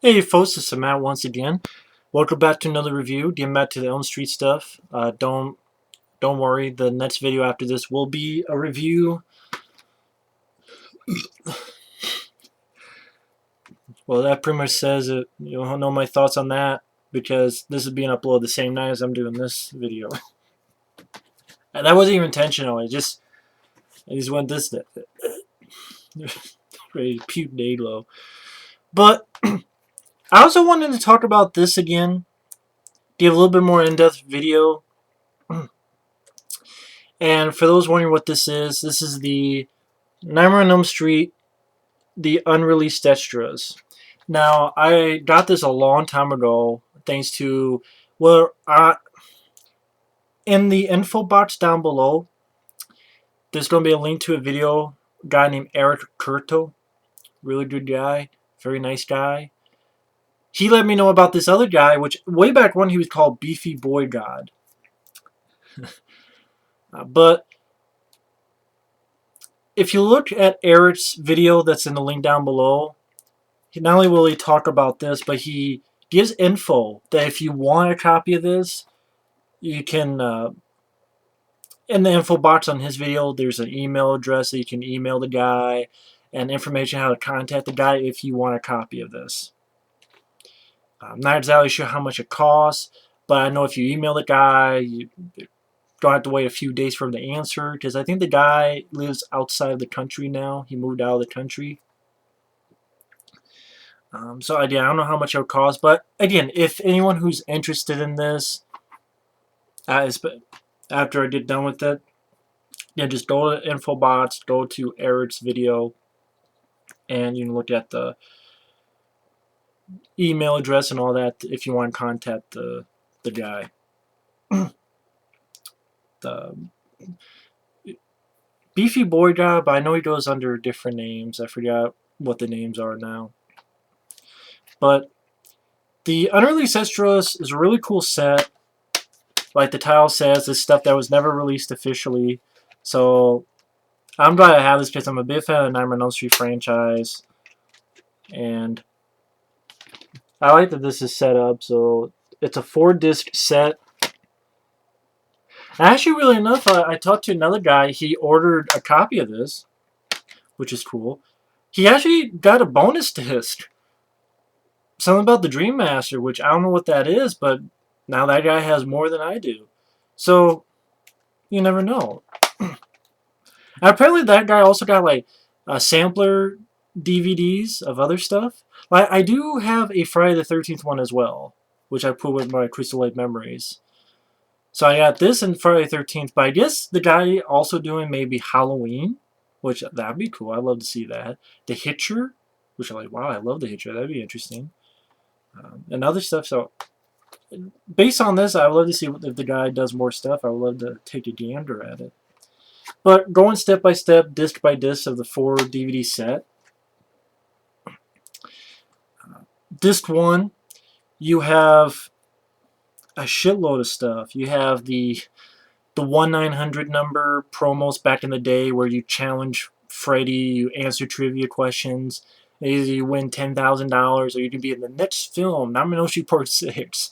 Hey folks, it's Matt once again. Welcome back to another review. Getting back to the Elm Street stuff. Don't worry. The next video after this will be a review. Well, that pretty much says it. You'll know my thoughts on that because this is being uploaded the same night as I'm doing this video. And that wasn't even intentional. I just went this ready to puke day low. But I also wanted to talk about this again. Give a little bit more in-depth video. And for those wondering what this is the Nightmare on Elm Street, the unreleased extras. Now, I got this a long time ago, thanks to, well, in the info box down below, there's going to be a link to a video, a guy named Eric Curto, really good guy, very nice guy. He let me know about this other guy, which way back when he was called Beefy Boy God. But if you look at Eric's video that's in the link down below, not only will he talk about this, but he gives info that if you want a copy of this, you can, in the info box on his video, there's an email address that you can email the guy and information how to contact the guy if you want a copy of this. I'm not exactly sure how much it costs, but I know if you email the guy, you don't have to wait a few days for him to answer, because I think the guy lives outside of the country now. He moved out of the country. So again, I don't know how much it would cost, but again, if anyone who's interested in this, after I get done with it, yeah, just go to the info box, go to Eric's video, and you can look at the email address and all that if you want to contact the guy. The Beefy Boy guy, but I know he goes under different names. I forgot what the names are now. But the Unreleased Extras is a really cool set. Like the title says, it's stuff that was never released officially. So I'm glad I have this because I'm a big fan of the Nightmare on Elm Street franchise. And I like that this is set up. So it's a 4-disc set. Actually, really enough, I talked to another guy. He ordered a copy of this, which is cool. He actually got a bonus disc. Something about the Dream Master, which I don't know what that is, but now that guy has more than I do. So, you never know. Apparently that guy also got like sampler DVDs of other stuff. Like I do have a Friday the 13th one as well, which I put with my Crystal Lake memories. So I got this and Friday the 13th, but I guess the guy also doing maybe Halloween, which that'd be cool. I'd love to see that. The Hitcher, which I'm like, wow, I love the Hitcher. That'd be interesting. And other stuff. So based on this, I would love to see if the guy does more stuff. I would love to take a gander at it. But going step by step, disc by disc of the 4 DVD set. Disc 1, you have a shitload of stuff. You have the 1-900 number promos back in the day where you challenge Freddy, you answer trivia questions. Either you win $10,000 or you can be in the next film, Nightmare on Elm Street Part 6.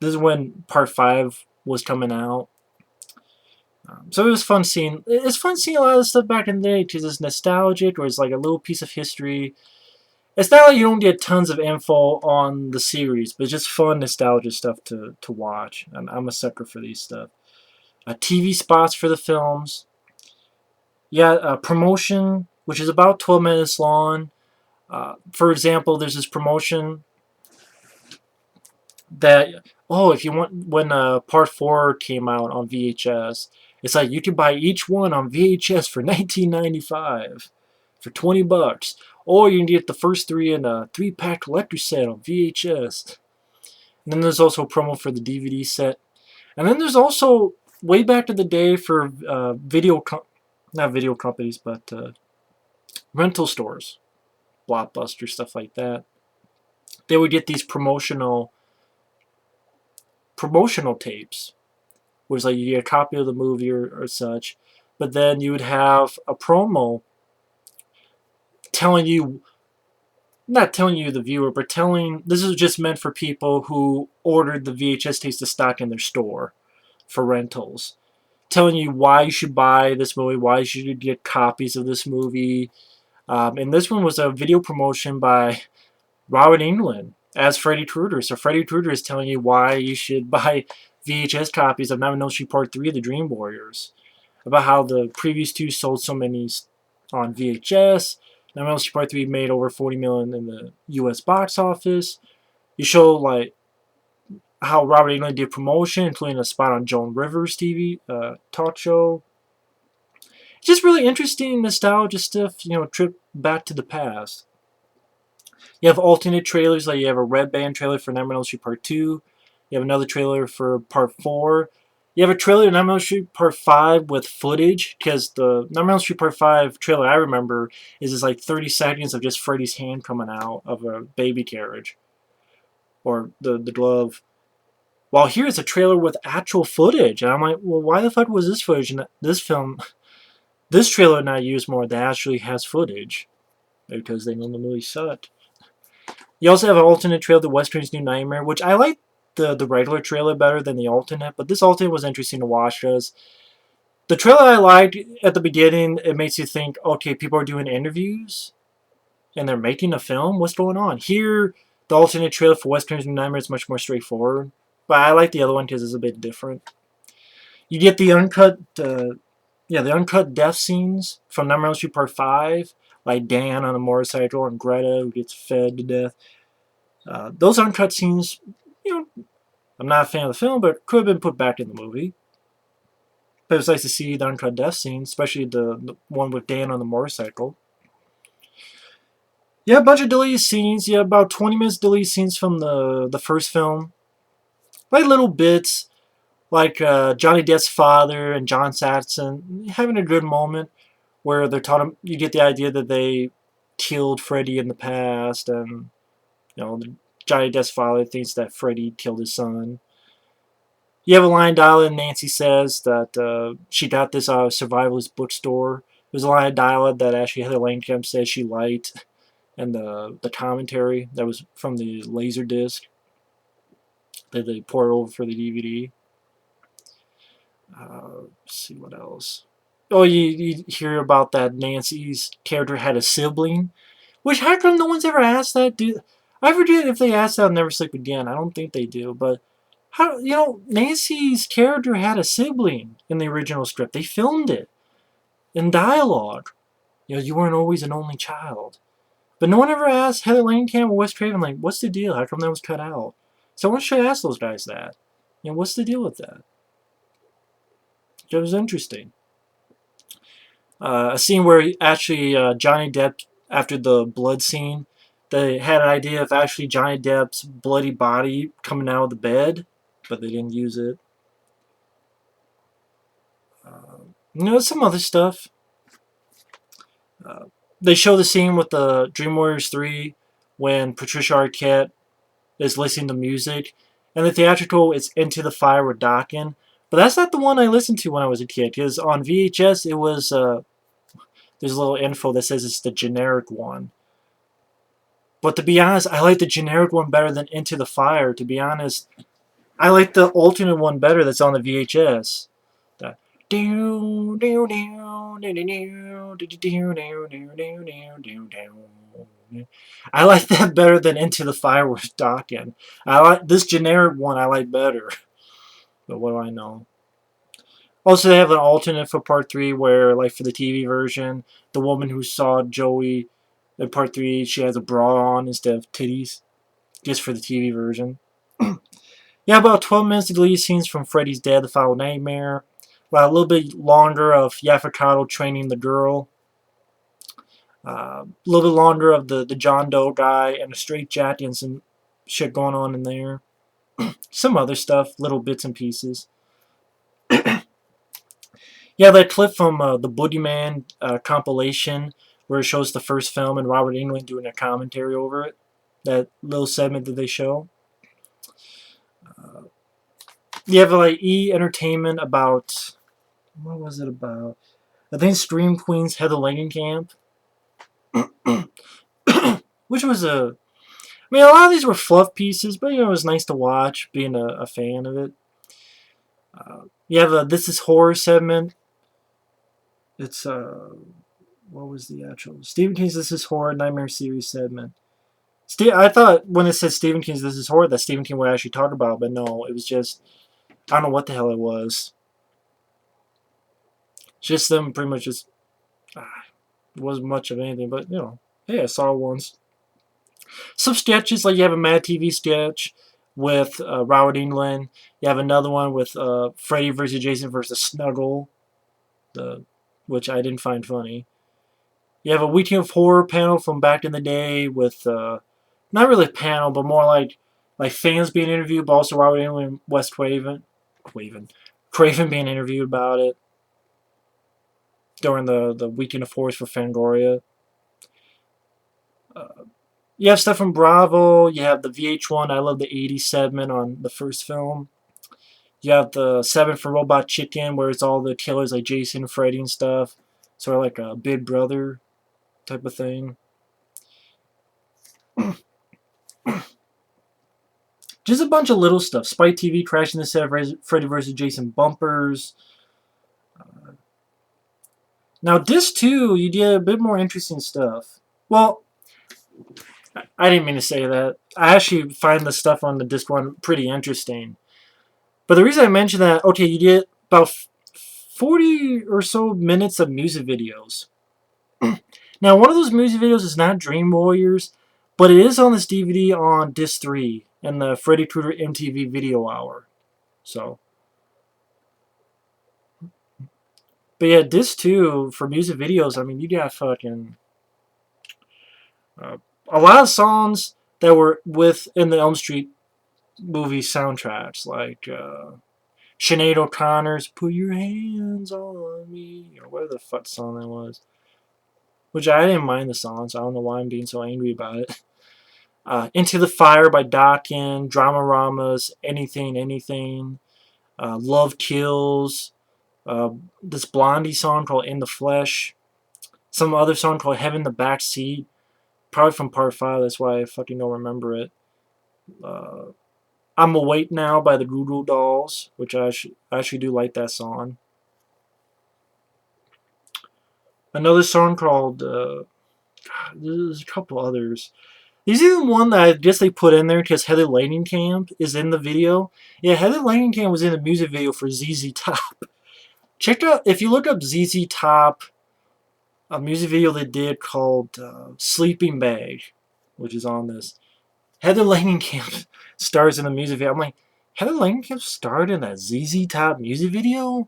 This is when Part 5 was coming out. So it was fun seeing. It's fun seeing a lot of stuff back in the day because it's nostalgic or it's like a little piece of history. It's not like you don't get tons of info on the series, but it's just fun nostalgia stuff to watch. And I'm a sucker for these stuff. TV spots for the films. Yeah, promotion, which is about 12 minutes long. For example, there's this promotion that, oh, if you want, when Part 4 came out on VHS, it's like you can buy each one on VHS for $19.95 for $20, or you can get the first 3 in a 3-pack collector set on VHS. And then there's also a promo for the DVD set, and then there's also way back in the day for not video companies, but rental stores, Blockbuster, stuff like that. They would get these promotional tapes, where it's like you get a copy of the movie or such, but then you would have a promo telling you not telling you the viewer, but telling this is just meant for people who ordered the VHS tapes to stock in their store for rentals. Telling you why you should buy this movie, why you should get copies of this movie. And this one was a video promotion by Robert Englund as Freddy Krueger. So Freddy Krueger is telling you why you should buy VHS copies of Nightmare on Elm Street Part 3 of the Dream Warriors. About how the previous two sold so many on VHS. Nightmare on Elm Street Part 3 made over 40 million in the US box office. You show like how Robert Englund did promotion, including a spot on Joan Rivers' TV talk show. Just really interesting nostalgia stuff, trip back to the past. You have alternate trailers, like you have a Red Band trailer for Nightmare on Elm Street Part 2. You have another trailer for Part 4. You have a trailer in Nightmare on Elm Street Part 5 with footage, because the Nightmare on Elm Street Part 5 trailer I remember is just like 30 seconds of just Freddy's hand coming out of a baby carriage. Or the glove. While here's a trailer with actual footage. And I'm like, well, why the fuck was this footage in this film? This trailer not used more that actually has footage. Because they know the movie sucked. You also have an alternate trailer, The Western's New Nightmare, which I like the regular trailer better than the alternate, but this alternate was interesting to watch because the trailer I liked at the beginning, it makes you think, okay, people are doing interviews and they're making a film? What's going on? Here, the alternate trailer for Western's New Nightmare is much more straightforward, but I like the other one because it's a bit different. You get the uncut death scenes from Nightmare on Elm Street Part 5, like Dan on a motorcycle and Greta who gets fed to death. Those uncut scenes, I'm not a fan of the film, but could have been put back in the movie. But it was nice to see the uncut death scene, especially the one with Dan on the motorcycle. Yeah, a bunch of deleted scenes. Yeah, about 20 minutes deleted scenes from the first film. Like little bits, like Johnny Depp's father and John Saxon having a good moment where they're taught him. You get the idea that they killed Freddy in the past, and Johnny Depp's father thinks that Freddy killed his son. You have a line dialogue, and Nancy says that she got this out of a survivalist bookstore. There's a line of dialogue that actually Heather Langenkamp says she liked, and the commentary that was from the Laserdisc that they poured over for the DVD. Let's see what else. Oh, you hear about that Nancy's character had a sibling, which how come no one's ever asked that? I forget if they asked that on Never Sleep Again. I don't think they do, but how Nancy's character had a sibling in the original script. They filmed it in dialogue. You weren't always an only child. But no one ever asked Heather Langenkamp or Wes Craven, like, what's the deal? How come that was cut out? Someone should ask those guys that. What's the deal with that? It was interesting. A scene where actually Johnny Depp, after the blood scene, they had an idea of actually Johnny Depp's bloody body coming out of the bed, but they didn't use it. Some other stuff. They show the scene with the Dream Warriors 3 when Patricia Arquette is listening to music, and the theatrical is Into the Fire with Dokken. But that's not the one I listened to when I was a kid, because on VHS it was, there's a little info that says it's the generic one. But to be honest, I like the generic one better than Into the Fire. To be honest, I like the alternate one better that's on the VHS. I like that better than Into the Fire with Dokken. I like this generic one. I like better. But what do I know? Also, they have an alternate for Part 3 where, like for the TV version, the woman who saw Joey in Part 3, she has a bra on instead of titties. Just for the TV version. Yeah, about 12 minutes to deleted scenes from Freddy's Dead, The Foul Nightmare. About a little bit longer of Yaphet Kotto training the girl. A little bit longer of the John Doe guy and a straight jacket and some shit going on in there. Some other stuff, little bits and pieces. Yeah, that clip from the Boogeyman compilation where it shows the first film and Robert Englund doing a commentary over it. That little segment that they show. You have like E! Entertainment about, what was it about? I think Scream Queen's Heather Langenkamp. which was a. I mean, a lot of these were fluff pieces, but it was nice to watch, being a fan of it. You have a This Is Horror segment. It's what was the actual Stephen King's This Is Horror Nightmare Series segment. I thought when it said Stephen King's This Is Horror that Stephen King would actually talk about it, but no, it was just I don't know what the hell it was. Just them pretty much just it wasn't much of anything, but hey, I saw it once. Some sketches, like you have a Mad TV sketch with Robert Englund. You have another one with Freddy versus Jason versus Snuggle, which I didn't find funny. You have a Weekend of Horror panel from back in the day with not really a panel, but more like fans being interviewed, but also Robert Englund and Wes Craven being interviewed about it during the Weekend of Horrors for Fangoria. You have stuff from Bravo. You have the VH1 I Love the 80s segment on the first film. You have the 7 for Robot Chicken, where it's all the killers like Jason, Freddy, and stuff. Sort of like a Big Brother type of thing. Just a bunch of little stuff. Spike TV crashing the set of Freddy vs. Jason bumpers. Now, Disc 2, you did a bit more interesting stuff. Well, I didn't mean to say that. I actually find the stuff on the Disc 1 pretty interesting. But the reason I mentioned that, okay, you get about 40 or so minutes of music videos. Now, one of those music videos is not Dream Warriors, but it is on this DVD on Disc 3 in the Freddy Krueger MTV Video Hour. So, but yeah, Disc 2 for music videos, I mean, you got fucking a lot of songs that were in the Elm Street movie soundtracks, like Sinead O'Connor's "Put Your Hands on Me," or whatever the fuck song that was. Which I didn't mind the song, so I don't know why I'm being so angry about it. Into the Fire by Dokken, Dramarama's Anything, Anything, Love Kills, this Blondie song called In the Flesh, some other song called Heaven in the Back Seat, probably from Part 5, that's why I fucking don't remember it. I'm Awake Now by the Goo Goo Dolls, which I actually do like that song. Another song called, there's a couple others. These are the one that I guess they put in there because Heather Langenkamp is in the video. Yeah, Heather Langenkamp was in the music video for ZZ Top. Check out, if you look up ZZ Top, a music video they did called Sleeping Bag, which is on this. Heather Langenkamp stars in the music video. I'm like, Heather Langenkamp starred in that ZZ Top music video?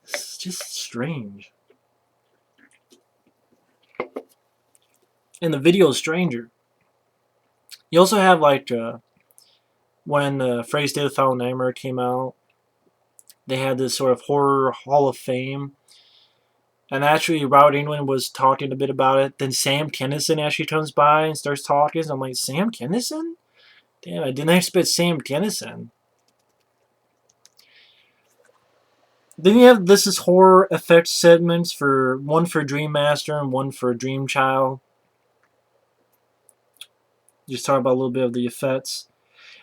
It's just strange. And the video is stranger. You also have like when Freddy's Day of the Foul Nightmare came out, they had this sort of horror hall of fame. And actually, Robert Englund was talking a bit about it. Then Sam Kinison actually comes by and starts talking. So I'm like, Sam Kinison? Damn, I didn't expect Sam Kinison. Then you have This Is Horror effects segments, one for Dream Master and one for Dream Child. Just talk about a little bit of the effects.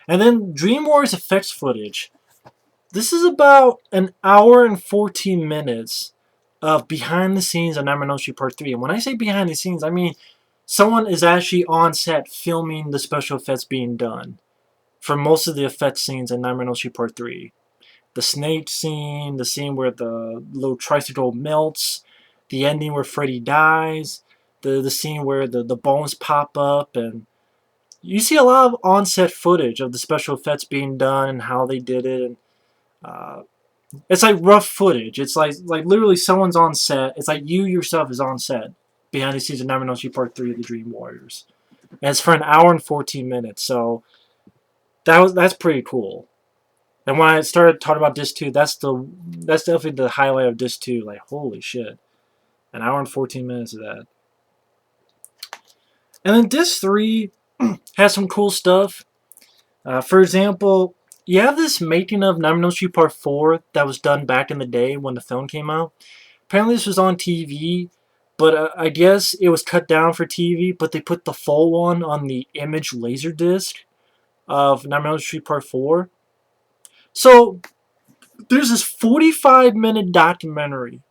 And then Dream Wars effects footage. This is about an hour and 14 minutes of behind the scenes of Nightmare on Elm Street Part 3. And when I say behind the scenes, I mean someone is actually on set filming the special effects being done for most of the effect scenes in Nightmare on Elm Street Part 3. The snake scene, the scene where the little tricycle melts, the ending where Freddy dies, the scene where the bones pop up, and you see a lot of on-set footage of the special effects being done and how they did it. And it's like rough footage. It's like literally someone's on set. It's like you yourself is on set behind the scenes of Nightmare on Elm Street Part 3 of the Dream Warriors. And it's for an hour and 14 minutes. So that's pretty cool. And when I started talking about Disc 2, that's definitely the highlight of Disc 2. Like, holy shit. An hour and 14 minutes of that. And then Disc 3 has some cool stuff. For example, you have this making of Nightmare on Elm Street Part 4 that was done back in the day when the film came out. Apparently this was on TV But I guess it was cut down for TV, but they put the full one on the image laserdisc of Nightmare on Elm Street Part 4. So there's this 45-minute documentary.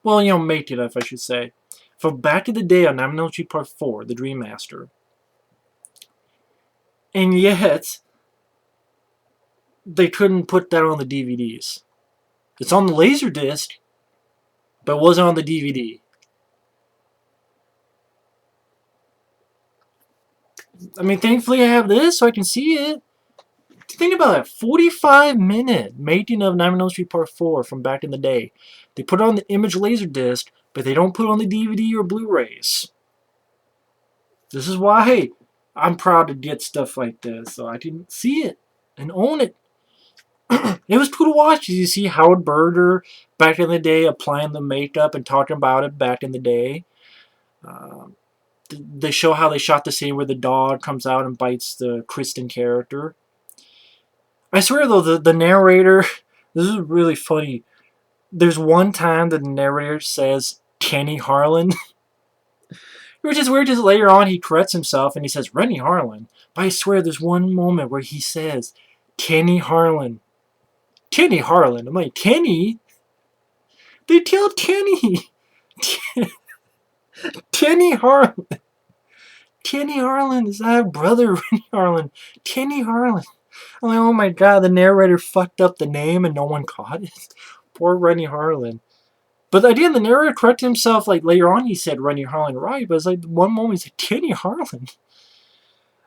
Well, making of, I should say. From back in the day on Nightmare on Elm Street Part 4, The Dream Master. And yet, they couldn't put that on the DVDs. It's on the Laserdisc, but it wasn't on the DVD. I mean, thankfully I have this so I can see it. Think about that. 45-minute making of Nightmare on Elm Street Part 4 from back in the day. They put it on the image Laserdisc, but they don't put it on the DVD or Blu-rays. This is why I'm proud to get stuff like this, so I can see it and own it. It was cool to watch. You see Howard Berger back in the day applying the makeup and talking about it back in the day. They show how they shot the scene where the dog comes out and bites the Kristen character. I swear though, the narrator, this is really funny. There's one time that the narrator says Kenny Harlan. Which is weird because later on he corrects himself and he says Rennie Harlan. But I swear there's one moment where he says Kenny Harlan. Kenny Harlan. I'm like, Kenny? They killed Kenny. Kenny Harlan. Kenny Harlan. Is that brother Rennie Harlan? Kenny Harlan. I'm like, oh my god, the narrator fucked up the name and no one caught it. Poor Rennie Harlan. But again, the narrator corrected himself. Like later on, he said Rennie Harlan right, but it's like one moment he said Kenny Harlan.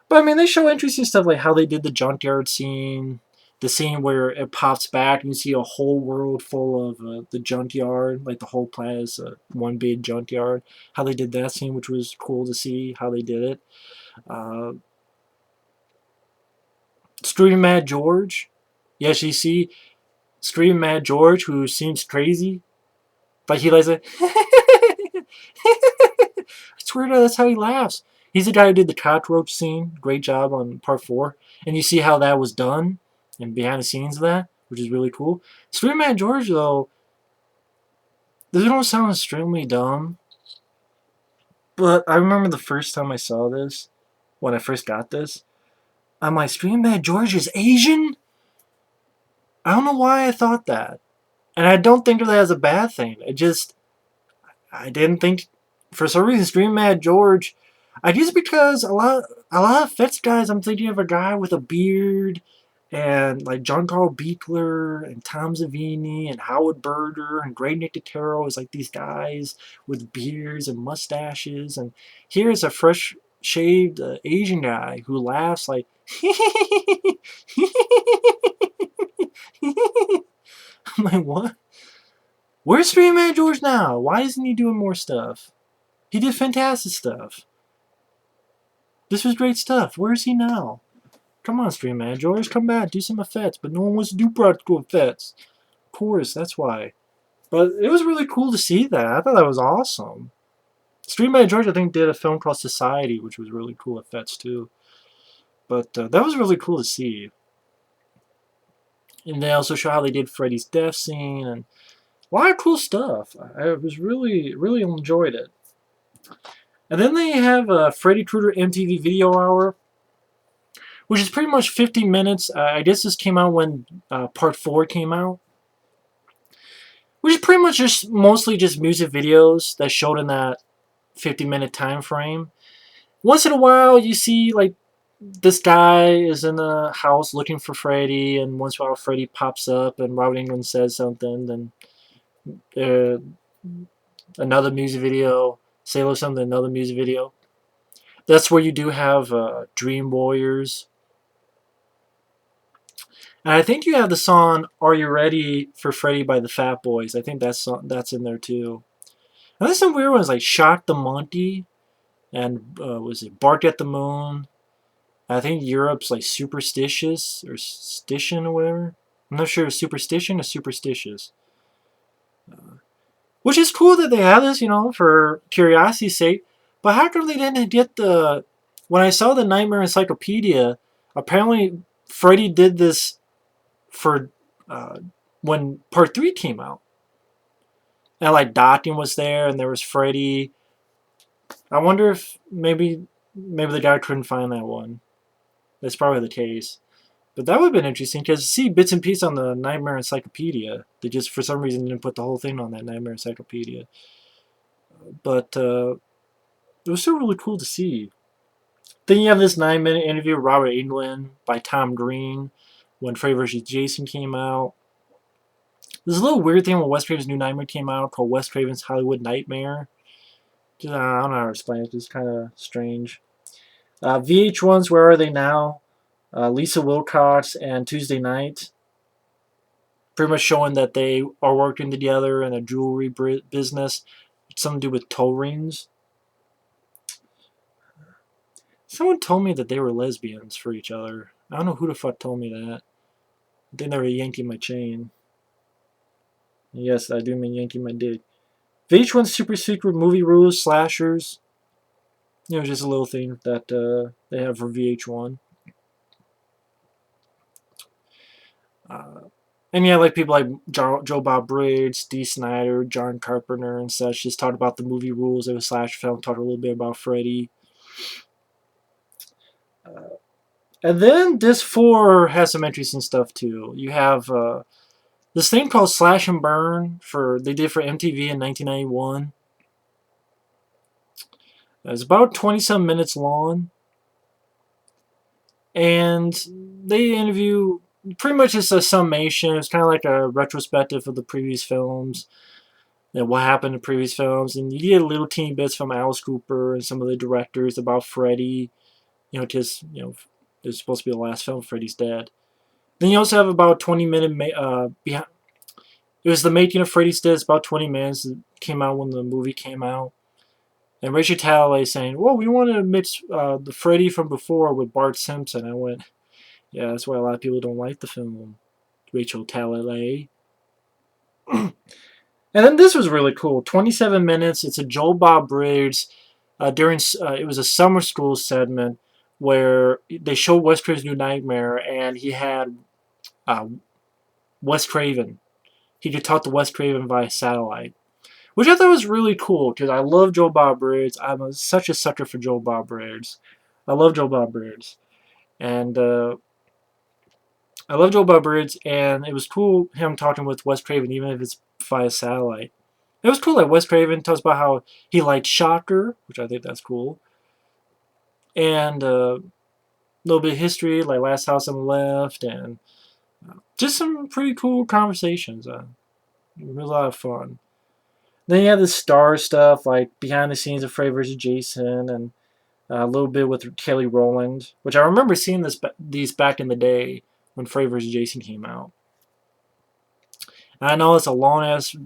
But I mean, they show interesting stuff like how they did the junkyard scene, the scene where it pops back and you see a whole world full of the junkyard, like the whole planet is one big junkyard. How they did that scene, which was cool to see how they did it. Screaming Mad George. Yes, you see Screaming Mad George, who seems crazy. But he likes it. I swear to God, that's how he laughs. He's the guy who did the cockroach scene. Great job on Part 4. And you see how that was done and behind the scenes of that, which is really cool. Screaming Mad George, though, this don't sound extremely dumb. But I remember the first time I saw this, when I first got this, I'm like, Screaming Mad George is Asian? I don't know why I thought that. And I don't think of that as a bad thing. I didn't think, for some reason, Screaming Mad George, I guess because a lot of Fetch guys, I'm thinking of a guy with a beard, and like John Carl Beekler, and Tom Savini, and Howard Berger, and Greg Nicotero is like these guys with beards and mustaches, and here's a fresh shaved Asian guy who laughs like I'm like, what? Where's Screaming Mad George now? Why isn't he doing more stuff? He did fantastic stuff. This was great stuff. Where is he now? Come on, Screaming Mad George, come back, do some effects. But no one wants to do practical effects. Of course, that's why. But it was really cool to see that. I thought that was awesome. Screaming Mad George, I think, did a film called Society, which was really cool effects too. But that was really cool to see. And they also show how they did Freddy's death scene and a lot of cool stuff. I was really enjoyed it. And then they have a Freddy Krueger MTV Video Hour, which is pretty much 50 minutes. I guess this came out when Part 4 came out. Which is pretty much just mostly just music videos that showed in that 50-minute time frame. Once in a while, you see like this guy is in a house looking for Freddy, and once in a while Freddy pops up and Robert Englund says something, then another music video, say a little something, another music video. That's where you do have Dream Warriors. And I think you have the song Are You Ready for Freddy by the Fat Boys. I think that's in there too. And there's some weird ones like Shock the Monkey and was it Bark at the Moon. I think Europe's like Superstitious or Stition or whatever. I'm not sure if Superstition or Superstitious. Which is cool that they have this, for curiosity's sake. But how come they didn't get the... When I saw the Nightmare Encyclopedia, apparently Freddy did this for when Part 3 came out. And like Docking was there, and there was Freddy. I wonder if maybe the guy couldn't find that one. That's probably the case. But that would have been interesting because see bits and pieces on the Nightmare Encyclopedia. They just for some reason didn't put the whole thing on that Nightmare Encyclopedia. But it was still really cool to see. Then you have this 9-minute interview with Robert Englund by Tom Green when Freddy vs. Jason came out. There's a little weird thing when Wes Craven's New Nightmare came out called Wes Craven's Hollywood Nightmare. Just, I don't know how to explain it. It's kind of strange. VH1's Where Are They Now? Lisa Wilcox and Tuesday Night. Pretty much showing that they are working together in a jewelry business. It's something to do with toe rings. Someone told me that they were lesbians for each other. I don't know who the fuck told me that. I think they were yanking my chain. Yes, I do mean yanking my dick. VH1 Super Secret Movie Rules Slashers. You know, just a little thing that they have for VH1. And yeah, like people like Joe Bob Briggs, Dee Snider, John Carpenter, and such just talked about the movie rules of a slasher film, talked a little bit about Freddy. And then Disc 4 has some interesting stuff too. You have this thing called Slash and Burn they did for MTV in 1991. It's about 20-some minutes long. And they interview, pretty much it's a summation. It's kind of like a retrospective of the previous films. And what happened in previous films. And you get little teeny bits from Alice Cooper and some of the directors about Freddy. You know, because, you know, it's supposed to be the last film, Freddy's dead. Then you also have about 20-minute behind. It was the making of Freddy's Dead. It's about 20 minutes. It came out when the movie came out. And Rachel Talalay saying, well, we want to mix the Freddy from before with Bart Simpson. I went, yeah, that's why a lot of people don't like the film. Rachel Talalay. And then this was really cool. 27 minutes. It's a Joe Bob Briggs. It was a summer school segment where they showed Wes Craven's New Nightmare, and he had Wes Craven. He could talk to Wes Craven via satellite, which I thought was really cool because I love Joe Bob Briggs. I'm such a sucker for Joe Bob Briggs. I love Joe Bob Briggs, and it was cool him talking with Wes Craven, even if it's via satellite. It was cool that Wes Craven talks about how he liked Shocker, which I think that's cool, and a little bit of history, like Last House on the Left, and just some pretty cool conversations. It was a lot of fun. Then you have the star stuff, like behind the scenes of Freddy vs. Jason, and a little bit with Kelly Rowland, which I remember seeing these back in the day when Freddy vs. Jason came out. And I know it's a long-ass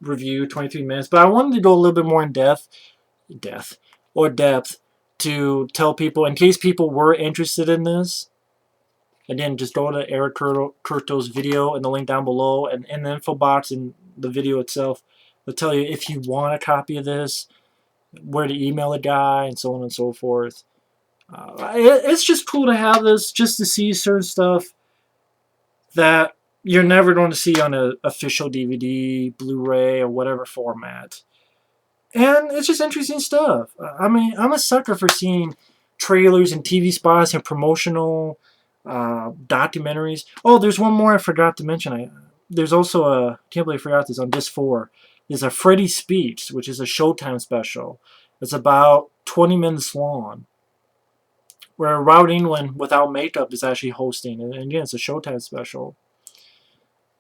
review, 23 minutes, but I wanted to go a little bit more in depth to tell people, in case people were interested in this. Again, just go to Eric Curto's video in the link down below, and in the info box in the video itself, they'll tell you if you want a copy of this, where to email the guy, and so on and so forth. It's just cool to have this, just to see certain stuff that you're never going to see on an official DVD, Blu-ray, or whatever format. And it's just interesting stuff. I mean, I'm a sucker for seeing trailers and TV spots and promotional documentaries. Oh, there's one more I forgot to mention. There's also I can't believe I forgot this, on Disc 4. There's a Freddy Speech, which is a Showtime special. It's about 20 minutes long, where Robert Englund, without makeup, is actually hosting. And again, it's a Showtime special.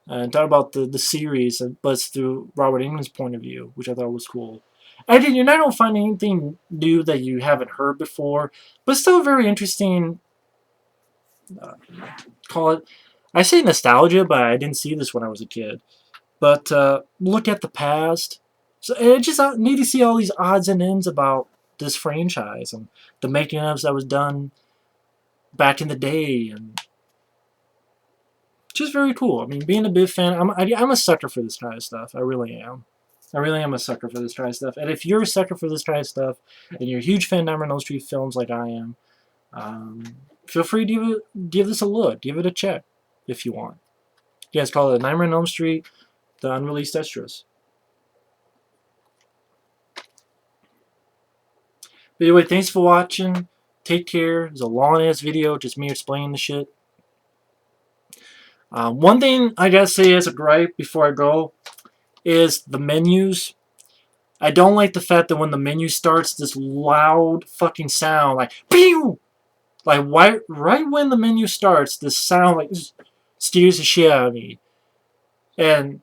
And talk about the series, but it's through Robert Englund's point of view, which I thought was cool. Again, you're not going to find anything new that you haven't heard before, but still very interesting. Call it, I say nostalgia, but I didn't see this when I was a kid. But look at the past. So I just need to see all these odds and ends about this franchise and the making ofs that was done back in the day, and just very cool. I mean, being a big fan, I'm a sucker for this kind of stuff. I really am. I really am a sucker for this kind of stuff. And if you're a sucker for this kind of stuff, and you're a huge fan of Nightmare on Elm Street films like I am, feel free to give this a look. Give it a check if you want. Yeah, it's called Nightmare on Elm Street, the Unreleased Extras. But anyway, thanks for watching. Take care. It's a long-ass video, just me explaining the shit. One thing I gotta say as a gripe before I go is the menus. I don't like the fact that when the menu starts, this loud fucking sound, like, pew! Like, right when the menu starts, this sound, like, steers the shit out of me. And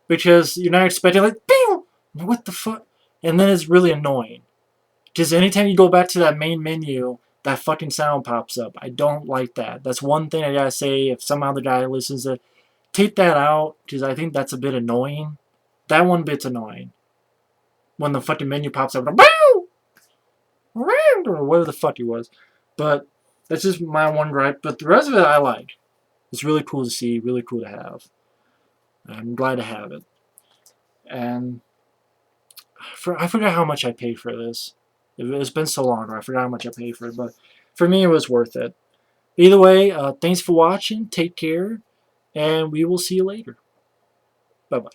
because you're not expecting, like, pew! What the fuck? And then it's really annoying. Because anytime you go back to that main menu, that fucking sound pops up. I don't like that. That's one thing I gotta say. If somehow the guy listens to, take that out, because I think that's a bit annoying. That one bit's annoying. When the fucking menu pops up, or whatever the fuck it was. But that's just my one gripe. But the rest of it I like. It's really cool to see, really cool to have. I'm glad to have it. And I forgot how much I paid for this. It's been so long ago, I forgot how much I paid for it. But for me, it was worth it. Either way, thanks for watching. Take care. And we will see you later. Bye-bye.